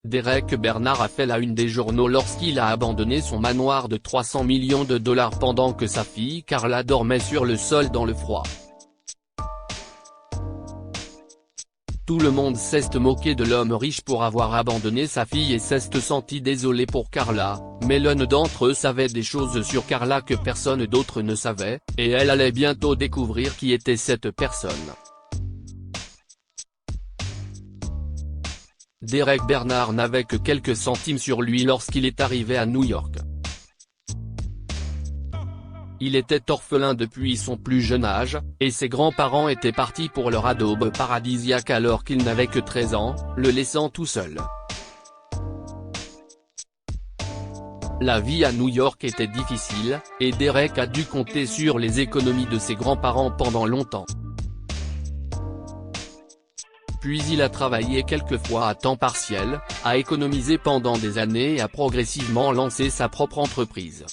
Derek Bernard a fait la une des journaux lorsqu'il a abandonné son manoir de 300 millions de dollars pendant que sa fille Carla dormait sur le sol dans le froid. Tout le monde s'est moqué de l'homme riche pour avoir abandonné sa fille et s'est senti désolé pour Carla, mais l'un d'entre eux savait des choses sur Carla que personne d'autre ne savait, et elle allait bientôt découvrir qui était cette personne. Derek Bernard n'avait que quelques centimes sur lui lorsqu'il est arrivé à New York. Il était orphelin depuis son plus jeune âge, et ses grands-parents étaient partis pour leur adobe paradisiaque alors qu'il n'avait que 13 ans, le laissant tout seul. La vie à New York était difficile, et Derek a dû compter sur les économies de ses grands-parents pendant longtemps. Puis il a travaillé quelquefois à temps partiel, a économisé pendant des années et a progressivement lancé sa propre entreprise.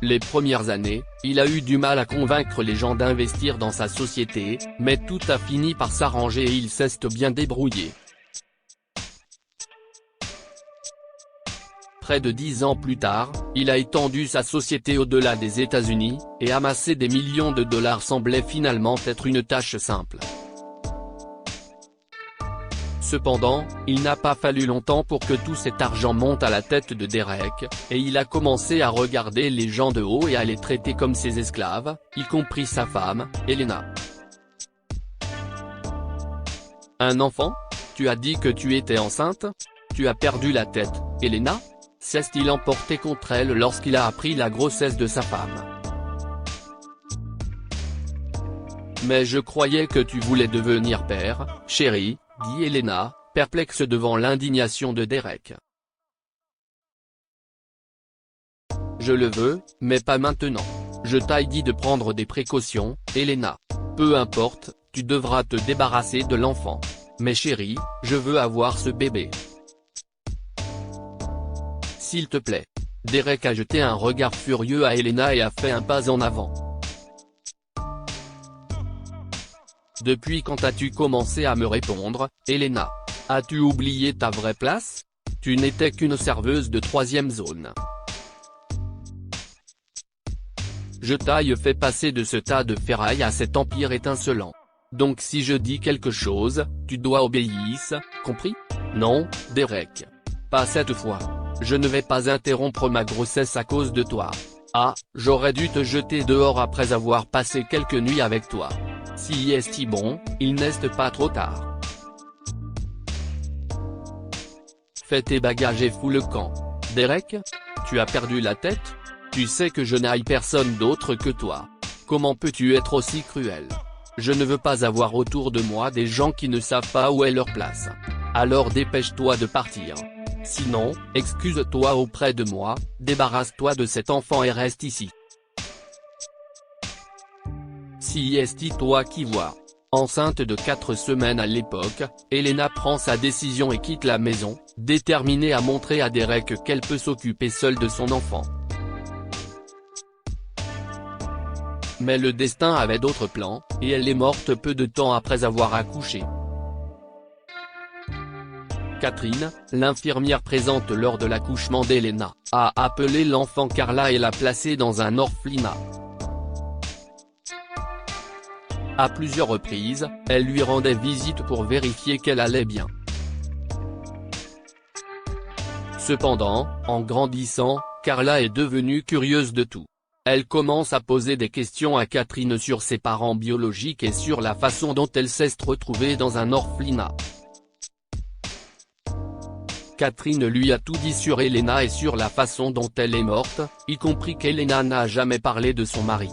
Les premières années, il a eu du mal à convaincre les gens d'investir dans sa société, mais tout a fini par s'arranger et il s'est bien débrouillé. Près de 10 ans plus tard, il a étendu sa société au-delà des États-Unis, et amasser des millions de dollars semblait finalement être une tâche simple. Cependant, il n'a pas fallu longtemps pour que tout cet argent monte à la tête de Derek, et il a commencé à regarder les gens de haut et à les traiter comme ses esclaves, y compris sa femme, Elena. Un enfant? Tu as dit que tu étais enceinte? Tu as perdu la tête, Elena? S'est-il emporté contre elle lorsqu'il a appris la grossesse de sa femme. Mais je croyais que tu voulais devenir père, chérie, dit Elena, perplexe devant l'indignation de Derek. Je le veux, mais pas maintenant. Je t'ai dit de prendre des précautions, Elena. Peu importe, tu devras te débarrasser de l'enfant. Mais chérie, je veux avoir ce bébé. S'il te plaît. Derek a jeté un regard furieux à Elena et a fait un pas en avant. Depuis quand as-tu commencé à me répondre, Elena? As-tu oublié ta vraie place? Tu n'étais qu'une serveuse de 3e zone. Je t'ai fait passer de ce tas de ferraille à cet empire étincelant. Donc si je dis quelque chose, tu dois obéir, compris? Non, Derek. Pas cette fois. Je ne vais pas interrompre ma grossesse à cause de toi. Ah, j'aurais dû te jeter dehors après avoir passé quelques nuits avec toi. Si est bon, il n'est pas trop tard. Fais tes bagages et fous le camp. Derek? Tu as perdu la tête? Tu sais que je n'aille personne d'autre que toi. Comment peux-tu être aussi cruel? Je ne veux pas avoir autour de moi des gens qui ne savent pas où est leur place. Alors dépêche-toi de partir. Sinon, excuse-toi auprès de moi, débarrasse-toi de cet enfant et reste ici. Si est toi qui vois. Enceinte de 4 semaines à l'époque, Elena prend sa décision et quitte la maison, déterminée à montrer à Derek qu'elle peut s'occuper seule de son enfant. Mais le destin avait d'autres plans, et elle est morte peu de temps après avoir accouché. Catherine, l'infirmière présente lors de l'accouchement d'Elena, a appelé l'enfant Carla et l'a placée dans un orphelinat. À plusieurs reprises, elle lui rendait visite pour vérifier qu'elle allait bien. Cependant, en grandissant, Carla est devenue curieuse de tout. Elle commence à poser des questions à Catherine sur ses parents biologiques et sur la façon dont elle s'est retrouvée dans un orphelinat. Catherine lui a tout dit sur Elena et sur la façon dont elle est morte, y compris qu'Elena n'a jamais parlé de son mari.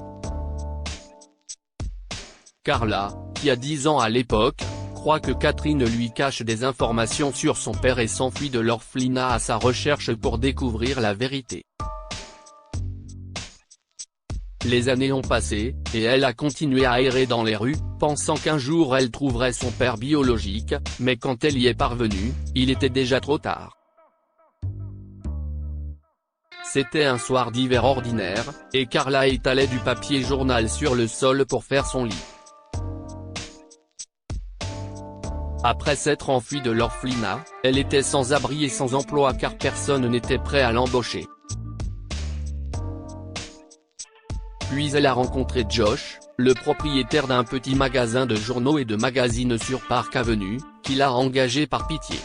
Carla, qui a 10 ans à l'époque, croit que Catherine lui cache des informations sur son père et s'enfuit de l'orphelinat à sa recherche pour découvrir la vérité. Les années ont passé, et elle a continué à errer dans les rues, pensant qu'un jour elle trouverait son père biologique, mais quand elle y est parvenue, il était déjà trop tard. C'était un soir d'hiver ordinaire, et Carla étalait du papier journal sur le sol pour faire son lit. Après s'être enfuie de l'orphelinat, elle était sans abri et sans emploi car personne n'était prêt à l'embaucher. Puis elle a rencontré Josh, le propriétaire d'un petit magasin de journaux et de magazines sur Park Avenue, qui l'a engagé par pitié.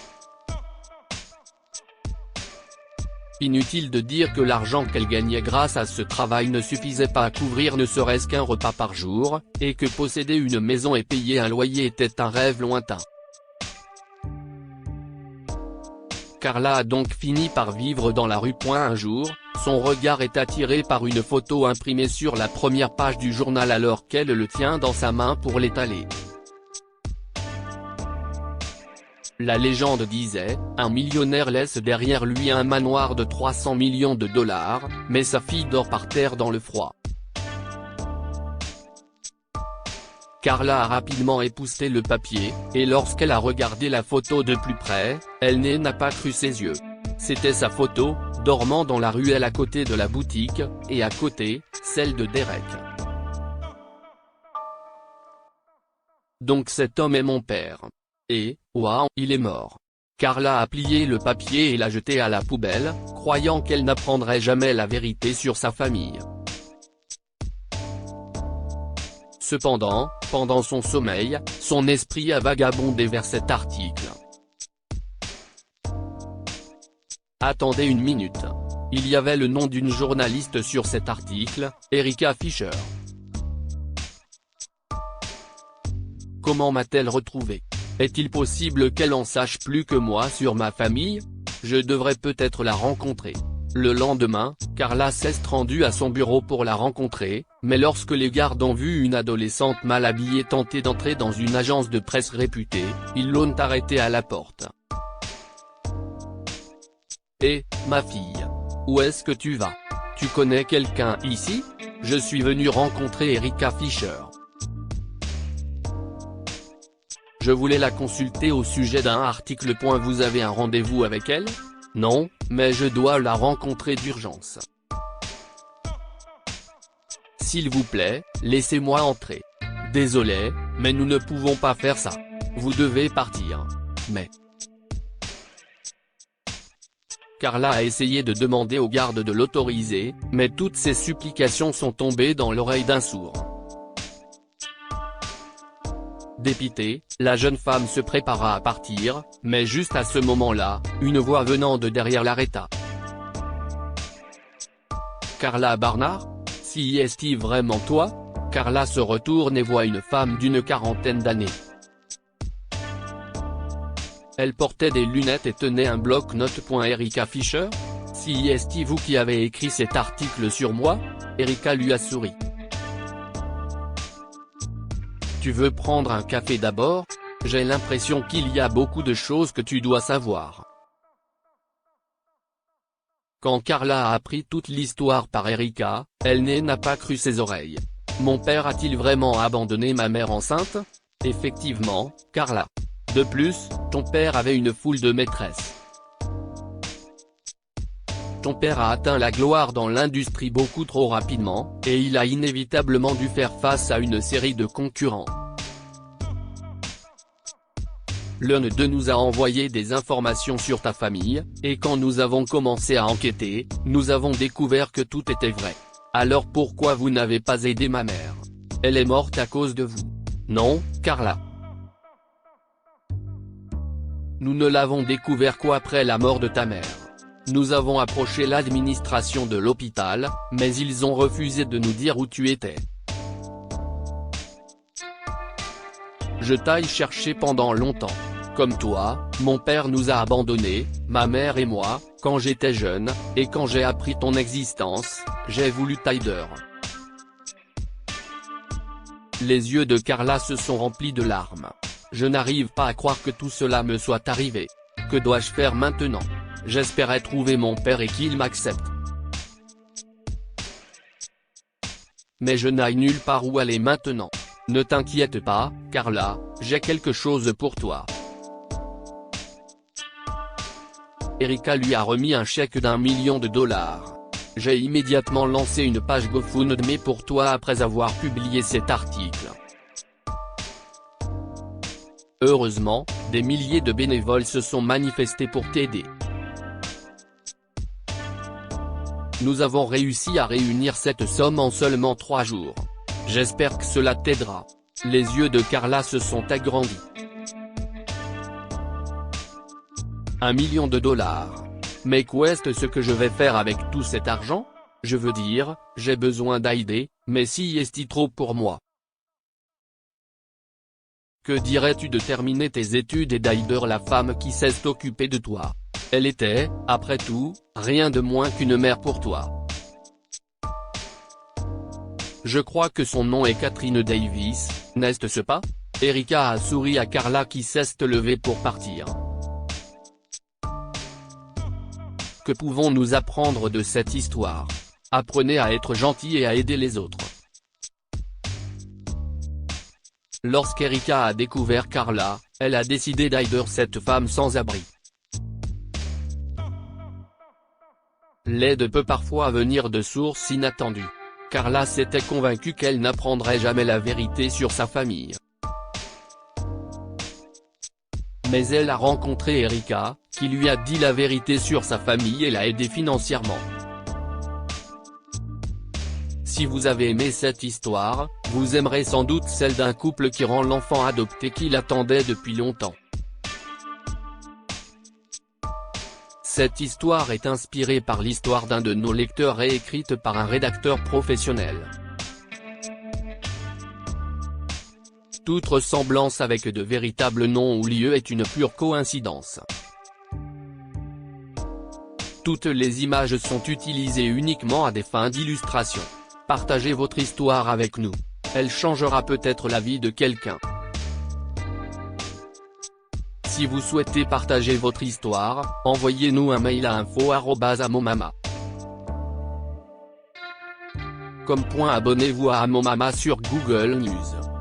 Inutile de dire que l'argent qu'elle gagnait grâce à ce travail ne suffisait pas à couvrir ne serait-ce qu'un repas par jour, et que posséder une maison et payer un loyer était un rêve lointain. Carla a donc fini par vivre dans la rue. Un jour, son regard est attiré par une photo imprimée sur la première page du journal alors qu'elle le tient dans sa main pour l'étaler. La légende disait, un millionnaire laisse derrière lui un manoir de 300 millions de dollars, mais sa fille dort par terre dans le froid. Carla a rapidement épousseté le papier, et lorsqu'elle a regardé la photo de plus près, elle n'a pas cru ses yeux. C'était sa photo, dormant dans la ruelle à côté de la boutique, et à côté, celle de Derek. Donc cet homme est mon père. Et, waouh, il est mort. Carla a plié le papier et l'a jeté à la poubelle, croyant qu'elle n'apprendrait jamais la vérité sur sa famille. Cependant, pendant son sommeil, son esprit a vagabondé vers cet article. Attendez une minute. Il y avait le nom d'une journaliste sur cet article, Erika Fisher. Comment m'a-t-elle retrouvé? Est-il possible qu'elle en sache plus que moi sur ma famille? Je devrais peut-être la rencontrer. Le lendemain, Carla s'est rendue à son bureau pour la rencontrer, mais lorsque les gardes ont vu une adolescente mal habillée tenter d'entrer dans une agence de presse réputée, ils l'ont arrêtée à la porte. Eh, ma fille. Où est-ce que tu vas? Tu connais quelqu'un ici? Je suis venu rencontrer Erika Fisher. Je voulais la consulter au sujet d'un article. Vous avez un rendez-vous avec elle? Non, mais je dois la rencontrer d'urgence. S'il vous plaît, laissez-moi entrer. Désolé, mais nous ne pouvons pas faire ça. Vous devez partir. Mais... Carla a essayé de demander aux gardes de l'autoriser, mais toutes ses supplications sont tombées dans l'oreille d'un sourd. Dépitée, la jeune femme se prépara à partir, mais juste à ce moment-là, une voix venant de derrière l'arrêta. Carla Barnard? Si est-ce vraiment toi? Carla se retourne et voit une femme d'une quarantaine d'années. Elle portait des lunettes et tenait un bloc-notes. Erika Fisher? Si est-ce vous qui avez écrit cet article sur moi? Erika lui a souri. Tu veux prendre un café d'abord? J'ai l'impression qu'il y a beaucoup de choses que tu dois savoir. Quand Carla a appris toute l'histoire par Erika, elle n'a pas cru ses oreilles. Mon père a-t-il vraiment abandonné ma mère enceinte? Effectivement, Carla. De plus, ton père avait une foule de maîtresses. Ton père a atteint la gloire dans l'industrie beaucoup trop rapidement, et il a inévitablement dû faire face à une série de concurrents. L'un d'eux nous a envoyé des informations sur ta famille, et quand nous avons commencé à enquêter, nous avons découvert que tout était vrai. Alors pourquoi vous n'avez pas aidé ma mère? Elle est morte à cause de vous. Non, Carla. Nous ne l'avons découvert qu'après la mort de ta mère. Nous avons approché l'administration de l'hôpital, mais ils ont refusé de nous dire où tu étais. Je t'ai cherché pendant longtemps. Comme toi, mon père nous a abandonnés, ma mère et moi, quand j'étais jeune, et quand j'ai appris ton existence, j'ai voulu t'aider. Les yeux de Carla se sont remplis de larmes. Je n'arrive pas à croire que tout cela me soit arrivé. Que dois-je faire maintenant? J'espérais trouver mon père et qu'il m'accepte. Mais je n'ai nulle part où aller maintenant. Ne t'inquiète pas, Carla, j'ai quelque chose pour toi. Erika lui a remis un chèque d'1 million de dollars. J'ai immédiatement lancé une page GoFundMe pour toi après avoir publié cet article. Heureusement, des milliers de bénévoles se sont manifestés pour t'aider. Nous avons réussi à réunir cette somme en seulement 3 jours. J'espère que cela t'aidera. Les yeux de Carla se sont agrandis. 1 million de dollars. Mais qu'est-ce ce que je vais faire avec tout cet argent? Je veux dire, j'ai besoin d'aider, mais si est-il trop pour moi? Que dirais-tu de terminer tes études et d'aider la femme qui s'est occupée de toi? Elle était, après tout, rien de moins qu'une mère pour toi. Je crois que son nom est Catherine Davis, n'est-ce pas? Erika a souri à Carla qui s'est levée pour partir. Que pouvons-nous apprendre de cette histoire? Apprenez à être gentil et à aider les autres. Lorsqu'Erika a découvert Carla, elle a décidé d'aider cette femme sans abri. L'aide peut parfois venir de sources inattendues. Carla s'était convaincue qu'elle n'apprendrait jamais la vérité sur sa famille. Mais elle a rencontré Erika, qui lui a dit la vérité sur sa famille et l'a aidé financièrement. Si vous avez aimé cette histoire, vous aimerez sans doute celle d'un couple qui rend l'enfant adopté qu'il attendait depuis longtemps. Cette histoire est inspirée par l'histoire d'un de nos lecteurs et écrite par un rédacteur professionnel. Toute ressemblance avec de véritables noms ou lieux est une pure coïncidence. Toutes les images sont utilisées uniquement à des fins d'illustration. Partagez votre histoire avec nous. Elle changera peut-être la vie de quelqu'un. Si vous souhaitez partager votre histoire, envoyez-nous un mail à info@amomama. Comme point, abonnez-vous à Amomama sur Google News.